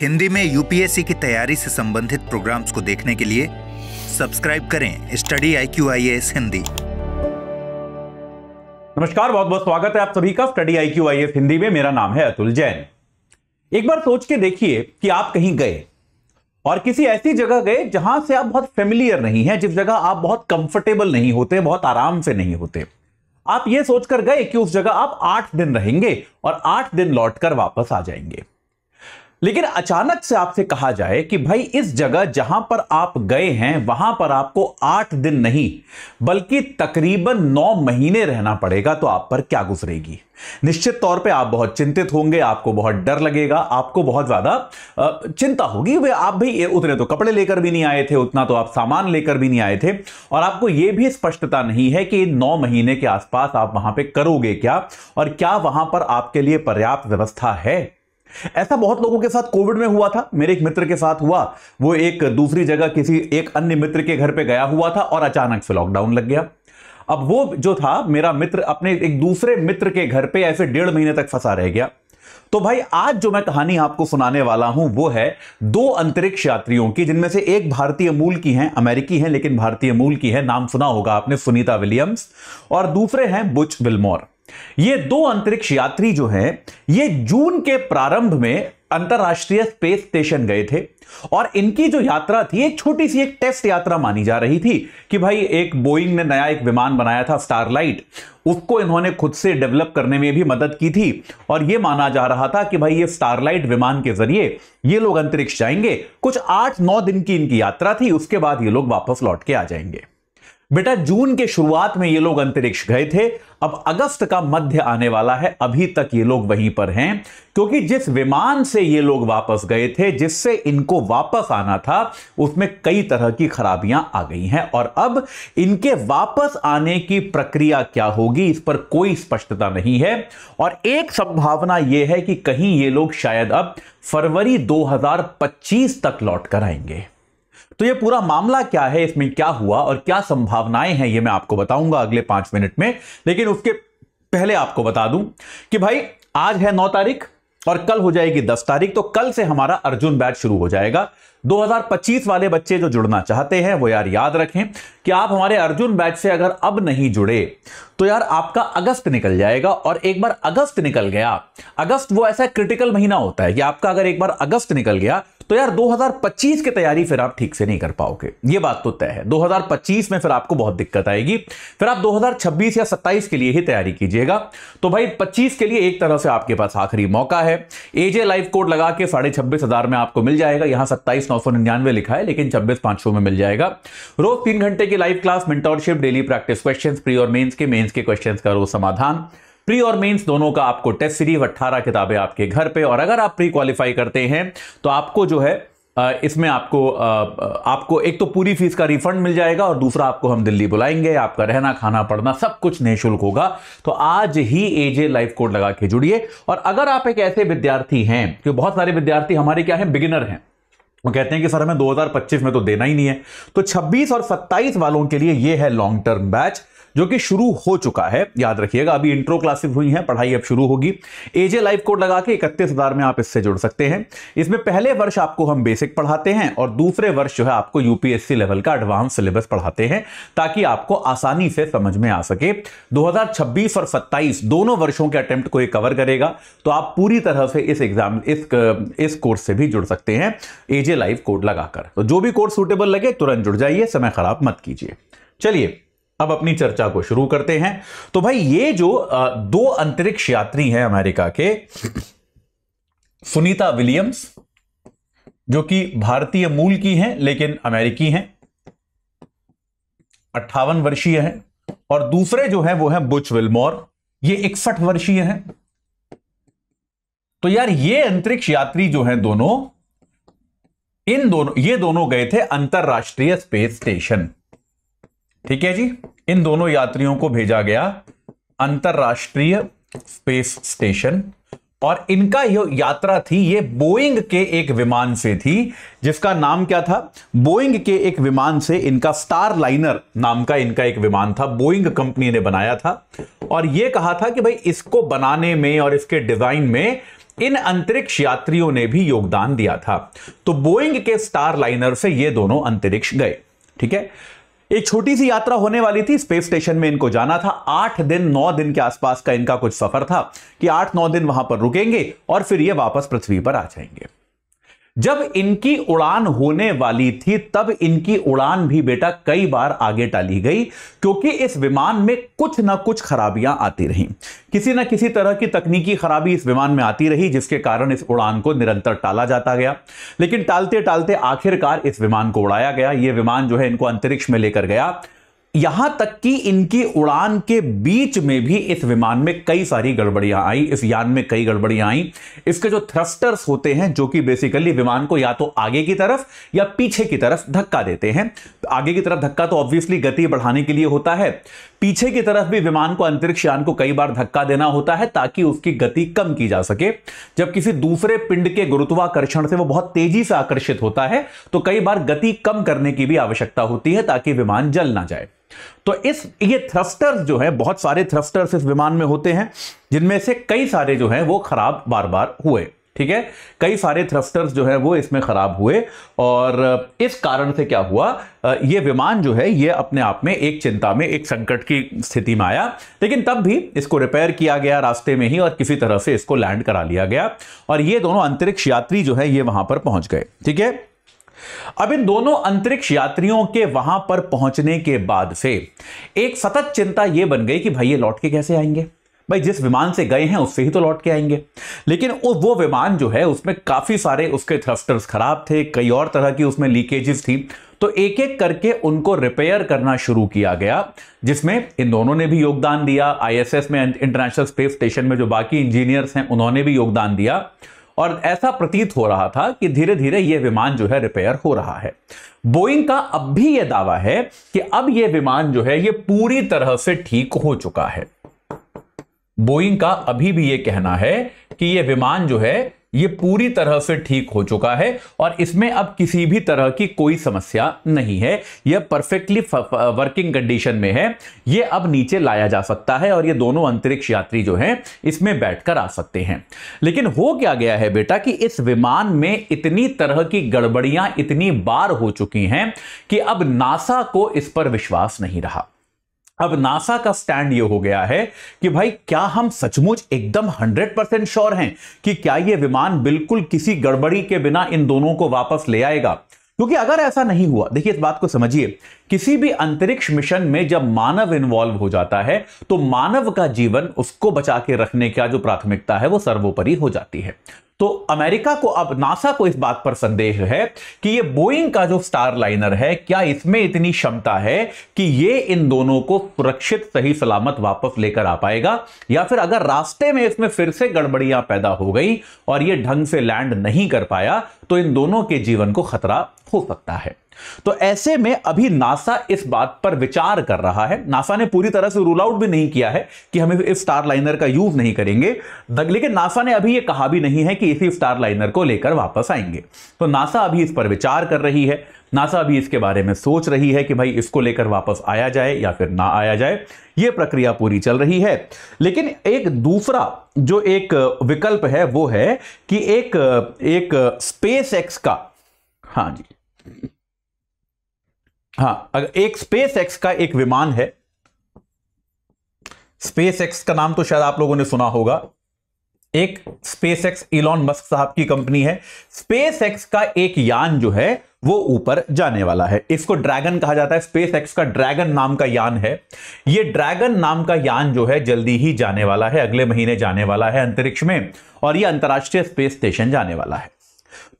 हिंदी में यूपीएससी की तैयारी से संबंधित प्रोग्राम्स को देखने के लिए सब्सक्राइब करें स्टडी IQ-IAS हिंदी। नमस्कार, बहुत बहुत स्वागत है आप सभी का स्टडी IQ-IAS हिंदी में। मेरा नाम है अतुल जैन। एक बार सोच के देखिए कि आप कहीं गए और किसी ऐसी जगह गए जहां से आप बहुत फेमिलियर नहीं हैं, जिस जगह आप बहुत कंफर्टेबल नहीं होते, बहुत आराम से नहीं होते। आप यह सोचकर गए कि उस जगह आप 8 दिन रहेंगे और 8 दिन लौटकर वापस आ जाएंगे। लेकिन अचानक से आपसे कहा जाए कि भाई इस जगह जहां पर आप गए हैं वहां पर आपको 8 दिन नहीं बल्कि तकरीबन 9 महीने रहना पड़ेगा, तो आप पर क्या गुजरेगी? निश्चित तौर पे आप बहुत चिंतित होंगे, आपको बहुत डर लगेगा, आपको बहुत ज्यादा चिंता होगी। वे आप भी उतने तो कपड़े लेकर भी नहीं आए थे, उतना तो आप सामान लेकर भी नहीं आए थे, और आपको यह भी स्पष्टता नहीं है कि 9 महीने के आसपास आप वहां पे करोगे क्या और क्या वहां पर आपके लिए पर्याप्त व्यवस्था है। ऐसा बहुत लोगों के साथ कोविड में हुआ था। मेरे एक मित्र के साथ हुआ, वो एक दूसरी जगह किसी एक अन्य मित्र के घर पे गया हुआ था और अचानक से लॉकडाउन लग गया। अब वो जो था मेरा मित्र अपने एक दूसरे मित्र के घर पे ऐसे 1.5 महीने तक फंसा रह गया। तो भाई आज जो मैं कहानी आपको सुनाने वाला हूं वो है 2 अंतरिक्ष यात्रियों की, जिनमें से एक भारतीय मूल की हैं, अमेरिकी हैं लेकिन भारतीय मूल की है। नाम सुना होगा आपने, सुनीता विलियम्स, और दूसरे हैं बुच विल्मोर। ये 2 अंतरिक्ष यात्री जो हैं, ये जून के प्रारंभ में अंतरराष्ट्रीय स्पेस स्टेशन गए थे और इनकी जो यात्रा थी एक छोटी सी एक टेस्ट यात्रा मानी जा रही थी कि भाई एक बोइंग ने नया एक विमान बनाया था स्टारलाइट, उसको इन्होंने खुद से डेवलप करने में भी मदद की थी और यह माना जा रहा था कि भाई ये स्टारलाइट विमान के जरिए ये लोग अंतरिक्ष जाएंगे। कुछ 8-9 दिन की इनकी यात्रा थी, उसके बाद ये लोग वापस लौट के आ जाएंगे। बेटा जून के शुरुआत में ये लोग अंतरिक्ष गए थे, अब अगस्त का मध्य आने वाला है, अभी तक ये लोग वहीं पर हैं, क्योंकि जिस विमान से ये लोग वापस गए थे, जिससे इनको वापस आना था, उसमें कई तरह की खराबियां आ गई हैं और अब इनके वापस आने की प्रक्रिया क्या होगी इस पर कोई स्पष्टता नहीं है। और एक संभावना यह है कि कहीं ये लोग शायद अब फरवरी 2025 तक लौट कर आएंगे। तो ये पूरा मामला क्या है, इसमें क्या हुआ और क्या संभावनाएं हैं, ये मैं आपको बताऊंगा अगले 5 मिनट में। लेकिन उसके पहले आपको बता दूं कि भाई आज है 9 तारीख और कल हो जाएगी 10 तारीख। तो कल से हमारा अर्जुन बैच शुरू हो जाएगा। 2025 वाले बच्चे जो जुड़ना चाहते हैं वो यार याद रखें कि आप हमारे अर्जुन बैच से अगर अब नहीं जुड़े तो यार आपका अगस्त निकल जाएगा। और एक बार अगस्त निकल गया, अगस्त वो ऐसा क्रिटिकल महीना होता है कि आपका अगर एक बार अगस्त निकल गया तो यार 2025 की तैयारी फिर आप ठीक से नहीं कर पाओगे, ये बात तो तय है। 2025 में फिर आपको बहुत दिक्कत आएगी, फिर आप 2026 या 27 के लिए ही तैयारी कीजिएगा। तो भाई 25 के लिए एक तरह से आपके पास आखिरी मौका है। एजे लाइव कोड लगा के 26,500 में आपको मिल जाएगा। यहां 27,999 लिखा है लेकिन 26,500 में मिल जाएगा। रोज 3 घंटे की live class, mentorship, daily practice questions, pre और मेंस के क्वेश्चंस का रोज समाधान, प्री और मेंस दोनों का आपको टेस्ट सीरीज, 18 किताबें आपके घर पे। और अगर आप प्री क्वालिफाई करते हैं तो आपको जो है इसमें आपको एक तो पूरी फीस का रिफंड मिल जाएगा और दूसरा आपको हम दिल्ली बुलाएंगे, आपका रहना खाना पड़ना सब कुछ निःशुल्क होगा। तो आज ही एजे लाइव कोड लगा के जुड़िए। और अगर आप एक ऐसे विद्यार्थी हैं, क्योंकि बहुत सारे विद्यार्थी हमारे क्या है, बिगिनर हैं, वो कहते हैं कि सर हमें 2025 में तो देना ही नहीं है, तो 26 और 27 वालों के लिए ये है लॉन्ग टर्म बैच जो कि शुरू हो चुका है। याद रखिएगा अभी इंट्रो क्लासेस हुई हैं, पढ़ाई अब शुरू होगी। एजे लाइव कोड लगा के 31,000 में आप इससे जुड़ सकते हैं। इसमें पहले वर्ष आपको हम बेसिक पढ़ाते हैं और दूसरे वर्ष जो है आपको यूपीएससी लेवल का एडवांस सिलेबस पढ़ाते हैं ताकि आपको आसानी से समझ में आ सके। 2026 और 27 दोनों वर्षों के अटेम्प्ट को ये कवर करेगा, तो आप पूरी तरह से इस कोर्स से भी जुड़ सकते हैं एजे लाइव कोड लगाकर। तो जो भी कोर्स सूटेबल लगे तुरंत जुड़ जाइए, समय खराब मत कीजिए। चलिए अब अपनी चर्चा को शुरू करते हैं। तो भाई ये जो 2 अंतरिक्ष यात्री हैं अमेरिका के, सुनीता विलियम्स जो कि भारतीय मूल की हैं लेकिन अमेरिकी हैं, 58 वर्षीय हैं, और दूसरे जो हैं वो हैं बुच विल्मोर, ये 61 वर्षीय हैं। तो यार ये अंतरिक्ष यात्री जो हैं ये दोनों गए थे अंतरराष्ट्रीय स्पेस स्टेशन। ठीक है जी, इन दोनों यात्रियों को भेजा गया अंतरराष्ट्रीय स्पेस स्टेशन और इनका जो यात्रा थी ये बोइंग के एक विमान से थी, जिसका नाम क्या था, बोइंग के एक विमान से, इनका स्टार लाइनर नाम का इनका एक विमान था, बोइंग कंपनी ने बनाया था। और यह कहा था कि भाई इसको बनाने में और इसके डिजाइन में इन अंतरिक्ष यात्रियों ने भी योगदान दिया था। तो बोइंग के स्टार लाइनर से ये दोनों अंतरिक्ष गए। ठीक है, एक छोटी सी यात्रा होने वाली थी, स्पेस स्टेशन में इनको जाना था। 8 दिन 9 दिन के आसपास का इनका कुछ सफर था कि 8-9 दिन वहां पर रुकेंगे और फिर ये वापस पृथ्वी पर आ जाएंगे। जब इनकी उड़ान होने वाली थी तब इनकी उड़ान भी बेटा कई बार आगे टाली गई, क्योंकि इस विमान में कुछ ना कुछ खराबियां आती रहीं। किसी ना किसी तरह की तकनीकी खराबी इस विमान में आती रही, जिसके कारण इस उड़ान को निरंतर टाला जाता गया। लेकिन टालते टालते आखिरकार इस विमान को उड़ाया गया। यह विमान जो है इनको अंतरिक्ष में लेकर गया। यहां तक कि इनकी उड़ान के बीच में भी इस विमान में कई सारी गड़बड़ियां आई, इस यान में कई गड़बड़ियां आई। इसके जो थ्रस्टर्स होते हैं, जो कि बेसिकली विमान को या तो आगे की तरफ या पीछे की तरफ धक्का देते हैं। आगे की तरफ धक्का तो ऑब्वियसली गति बढ़ाने के लिए होता है, पीछे की तरफ भी विमान को, अंतरिक्ष यान को कई बार धक्का देना होता है ताकि उसकी गति कम की जा सके। जब किसी दूसरे पिंड के गुरुत्वाकर्षण से वो बहुत तेजी से आकर्षित होता है तो कई बार गति कम करने की भी आवश्यकता होती है ताकि विमान जल ना जाए। तो ये थ्रस्टर्स जो है, बहुत सारे थ्रस्टर्स इस विमान में होते हैं, जिनमें से कई सारे जो हैं वो खराब बार बार हुए। ठीक है, कई सारे थ्रस्टर्स जो है वो इसमें खराब हुए और इस कारण से क्या हुआ, ये विमान जो है ये अपने आप में एक चिंता में, एक संकट की स्थिति में आया। लेकिन तब भी इसको रिपेयर किया गया रास्ते में ही और किसी तरह से इसको लैंड करा लिया गया और ये दोनों अंतरिक्ष यात्री जो है ये वहां पर पहुंच गए। ठीक है, अब इन दोनों अंतरिक्ष यात्रियों के वहां पर पहुंचने के बाद से एक सतत चिंता यह बन गई कि भाई ये लौट के कैसे आएंगे। भाई जिस विमान से गए हैं उससे ही तो लौट के आएंगे, लेकिन वो विमान जो है उसमें काफी सारे उसके थ्रस्टर्स खराब थे, कई और तरह की उसमें लीकेजेस थी। तो एक एक करके उनको रिपेयर करना शुरू किया गया, जिसमें इन दोनों ने भी योगदान दिया। आईएसएस में, इंटरनेशनल स्पेस स्टेशन में जो बाकी इंजीनियर्स हैं उन्होंने भी योगदान दिया और ऐसा प्रतीत हो रहा था कि धीरे धीरे यह विमान जो है रिपेयर हो रहा है। बोइंग का अब भी यह दावा है कि अब यह विमान जो है यह पूरी तरह से ठीक हो चुका है। बोइंग का अभी भी यह कहना है कि यह विमान जो है ये पूरी तरह से ठीक हो चुका है और इसमें अब किसी भी तरह की कोई समस्या नहीं है। यह परफेक्टली वर्किंग कंडीशन में है, यह अब नीचे लाया जा सकता है और ये दोनों अंतरिक्ष यात्री जो हैं इसमें बैठकर आ सकते हैं। लेकिन हो क्या गया है बेटा कि इस विमान में इतनी तरह की गड़बड़ियां इतनी बार हो चुकी हैं कि अब नासा को इस पर विश्वास नहीं रहा। अब नासा का स्टैंड यह हो गया है कि भाई क्या हम सचमुच एकदम 100% श्योर हैं कि क्या यह विमान बिल्कुल किसी गड़बड़ी के बिना इन दोनों को वापस ले आएगा। क्योंकि अगर ऐसा नहीं हुआ, देखिए इस बात को समझिए, किसी भी अंतरिक्ष मिशन में जब मानव इन्वॉल्व हो जाता है तो मानव का जीवन, उसको बचा के रखने का जो प्राथमिकता है वो सर्वोपरि हो जाती है। तो अमेरिका को, अब नासा को इस बात पर संदेह है कि ये बोइंग का जो स्टार लाइनर है क्या इसमें इतनी क्षमता है कि ये इन दोनों को सुरक्षित सही सलामत वापस लेकर आ पाएगा, या फिर अगर रास्ते में इसमें फिर से गड़बड़ियां पैदा हो गई और ये ढंग से लैंड नहीं कर पाया तो इन दोनों के जीवन को खतरा हो सकता है। तो ऐसे में अभी नासा इस बात पर विचार कर रहा है। नासा ने पूरी तरह से रूल आउट भी नहीं किया है कि हम इस स्टार लाइनर का यूज नहीं करेंगे, लेकिन नासा ने अभी यह कहा भी नहीं है कि इसी स्टार लाइनर को लेकर वापस आएंगे। तो नासा अभी इस पर विचार कर रही है, नासा अभी इसके बारे में सोच रही है कि भाई इसको लेकर वापस आया जाए या फिर ना आया जाए। यह प्रक्रिया पूरी चल रही है। लेकिन एक दूसरा जो एक विकल्प है वो है कि एक स्पेस एक्स का, हाँ जी, हाँ, अगर एक स्पेस एक्स का एक विमान है, स्पेस एक्स का नाम तो शायद आप लोगों ने सुना होगा, एक स्पेस एक्स इलॉन मस्क साहब की कंपनी है। स्पेस एक्स का एक यान जो है वो ऊपर जाने वाला है, इसको ड्रैगन कहा जाता है। स्पेस एक्स का ड्रैगन नाम का यान है। ये ड्रैगन नाम का यान जो है जल्दी ही जाने वाला है, अगले महीने जाने वाला है अंतरिक्ष में, और ये अंतरराष्ट्रीय स्पेस स्टेशन जाने वाला है।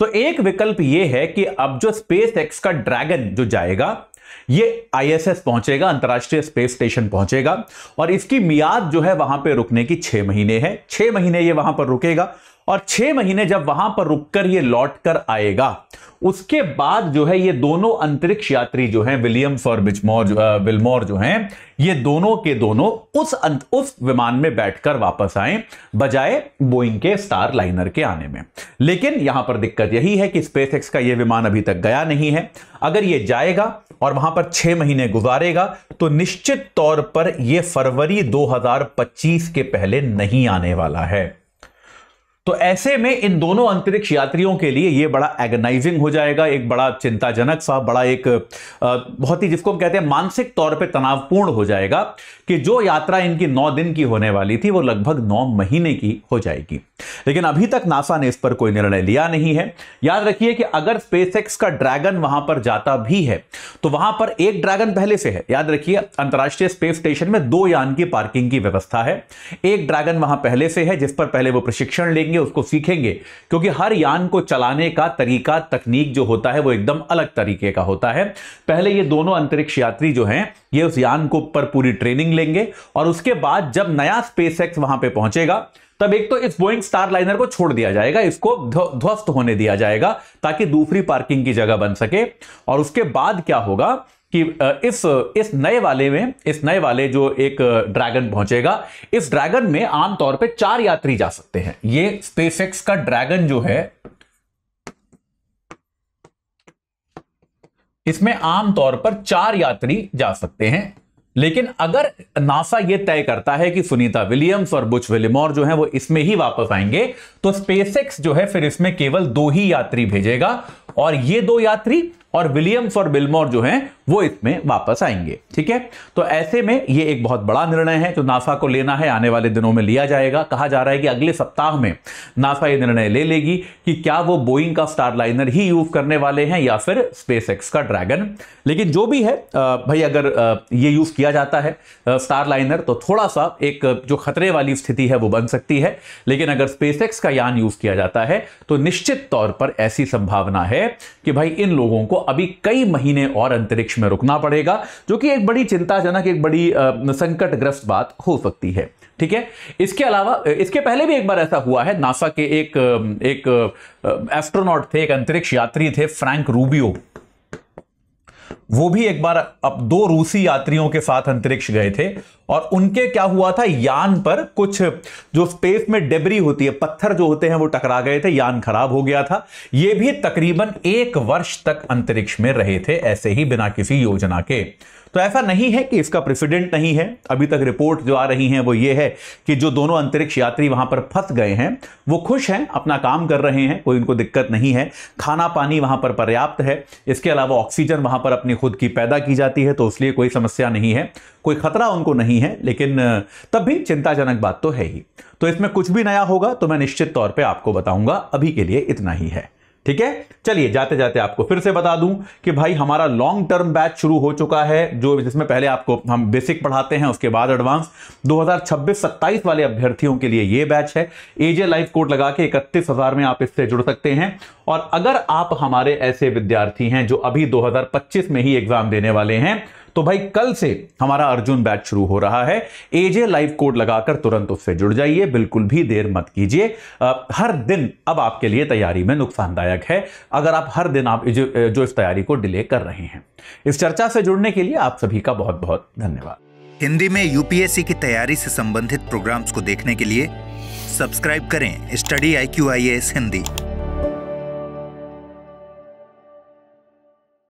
तो एक विकल्प यह है कि अब जो स्पेस एक्स का ड्रैगन जो जाएगा ये आईएसएस पहुंचेगा, अंतरराष्ट्रीय स्पेस स्टेशन पहुंचेगा, और इसकी मियाद जो है वहां पे रुकने की 6 महीने है। 6 महीने ये वहां पर रुकेगा और 6 महीने जब वहां पर रुककर ये लौट कर आएगा, उसके बाद जो है ये दोनों अंतरिक्ष यात्री जो हैं, विलियम्स और विलमोर जो हैं, ये दोनों के दोनों उस विमान में बैठकर वापस आए, बजाय बोइंग के स्टार लाइनर के आने में। लेकिन यहां पर दिक्कत यही है कि स्पेसएक्स का ये विमान अभी तक गया नहीं है। अगर ये जाएगा और वहां पर 6 महीने गुजारेगा तो निश्चित तौर पर यह फरवरी 2025 के पहले नहीं आने वाला है। तो ऐसे में इन दोनों अंतरिक्ष यात्रियों के लिए यह बड़ा एगनाइजिंग हो जाएगा, एक बड़ा चिंताजनक सा, बड़ा एक बहुत ही, जिसको हम कहते हैं मानसिक तौर पे तनावपूर्ण हो जाएगा कि जो यात्रा इनकी 9 दिन की होने वाली थी वो लगभग 9 महीने की हो जाएगी। लेकिन अभी तक नासा ने इस पर कोई निर्णय लिया नहीं है। याद रखिए कि अगर स्पेसएक्स का ड्रैगन वहां पर जाता भी है तो वहां पर एक ड्रैगन पहले से है। याद रखिए अंतर्राष्ट्रीय स्पेस स्टेशन में 2 यान की पार्किंग की व्यवस्था है। एक ड्रैगन वहां पहले से है जिस पर पहले वो प्रशिक्षण लेंगे, उसको सीखेंगे, क्योंकि हर यान को चलाने का तरीका, तकनीक जो होता है वो एकदम अलग तरीके का होता है। पहले ये दोनों अंतरिक्ष यात्री जो हैं ये उस यान को पर पूरी ट्रेनिंग लेंगे और उसके बाद जब नया स्पेसएक्स वहां पे पहुंचेगा तब एक तो इस बोइंग स्टारलाइनर को छोड़ दिया जाएगा, इसको ध्वस्त होने दिया जाएगा ताकि दूसरी पार्किंग की जगह बन सके। और उसके बाद क्या होगा कि इस नए वाले जो एक ड्रैगन पहुंचेगा, इस ड्रैगन में आमतौर पे 4 यात्री जा सकते हैं। ये स्पेसएक्स का ड्रैगन जो है इसमें आमतौर पर 4 यात्री जा सकते हैं। लेकिन अगर नासा यह तय करता है कि सुनीता विलियम्स और बुच विलिमोर जो हैं वो इसमें ही वापस आएंगे, तो स्पेसएक्स जो है फिर इसमें केवल 2 ही यात्री भेजेगा और ये 2 यात्री और विलियम्स और विलिमोर जो हैं वो इसमें वापस आएंगे। ठीक है, तो ऐसे में ये एक बहुत बड़ा निर्णय है जो नासा को लेना है, आने वाले दिनों में लिया जाएगा। कहा जा रहा है कि अगले सप्ताह में नासा ये निर्णय ले लेगी कि क्या वो बोइंग का स्टारलाइनर ही यूज करने वाले हैं या फिर स्पेसएक्स का ड्रैगन। लेकिन जो भी है भाई, अगर ये यूज किया जाता है स्टारलाइनर तो थोड़ा सा एक जो खतरे वाली स्थिति है वो बन सकती है। लेकिन अगर स्पेसएक्स का यान यूज किया जाता है तो निश्चित तौर पर ऐसी संभावना है कि भाई इन लोगों को अभी कई महीने और अंतरिक्ष में रुकना पड़ेगा, जो कि एक बड़ी चिंताजनक, एक बड़ी संकटग्रस्त बात हो सकती है। ठीक है, इसके अलावा इसके पहले भी एक बार ऐसा हुआ है। नासा के एक एस्ट्रोनॉट थे, एक अंतरिक्ष यात्री थे, फ्रैंक रूबियो। वो भी एक बार अब 2 रूसी यात्रियों के साथ अंतरिक्ष गए थे और उनके क्या हुआ था, यान पर कुछ जो स्पेस में डेब्री होती है, पत्थर जो होते हैं वो टकरा गए थे, यान खराब हो गया था। ये भी तकरीबन 1 वर्ष तक अंतरिक्ष में रहे थे ऐसे ही बिना किसी योजना के। तो ऐसा नहीं है कि इसका प्रेसिडेंट नहीं है। अभी तक रिपोर्ट जो आ रही हैं वो ये है कि जो दोनों अंतरिक्ष यात्री वहां पर फंस गए हैं वो खुश हैं, अपना काम कर रहे हैं, कोई उनको दिक्कत नहीं है। खाना पानी वहां पर पर्याप्त है, इसके अलावा ऑक्सीजन वहां पर अपनी खुद की पैदा की जाती है, तो इसलिए कोई समस्या नहीं है, कोई खतरा उनको नहीं है। लेकिन तब भी चिंताजनक बात तो है ही। तो इसमें कुछ भी नया होगा तो मैं निश्चित तौर पर आपको बताऊंगा। अभी के लिए इतना ही है। ठीक है, चलिए जाते जाते आपको फिर से बता दूं कि भाई हमारा लॉन्ग टर्म बैच शुरू हो चुका है, जो जिसमें पहले आपको हम बेसिक पढ़ाते हैं, उसके बाद एडवांस। 2026-27 वाले अभ्यर्थियों के लिए ये बैच है। एजे लाइफ कोड लगा के 31,000 में आप इससे जुड़ सकते हैं। और अगर आप हमारे ऐसे विद्यार्थी हैं जो अभी 2025 में ही एग्जाम देने वाले हैं, तो भाई कल से हमारा अर्जुन बैच शुरू हो रहा है। एजे लाइव कोड लगाकर तुरंत उससे जुड़ जाइए, बिल्कुल भी देर मत कीजिए। हर दिन अब आपके लिए तैयारी में नुकसानदायक है अगर आप हर दिन आप जो इस तैयारी को डिले कर रहे हैं। इस चर्चा से जुड़ने के लिए आप सभी का बहुत बहुत धन्यवाद। हिंदी में यूपीएससी की तैयारी से संबंधित प्रोग्राम्स को देखने के लिए सब्सक्राइब करें स्टडी IQ IAS हिंदी।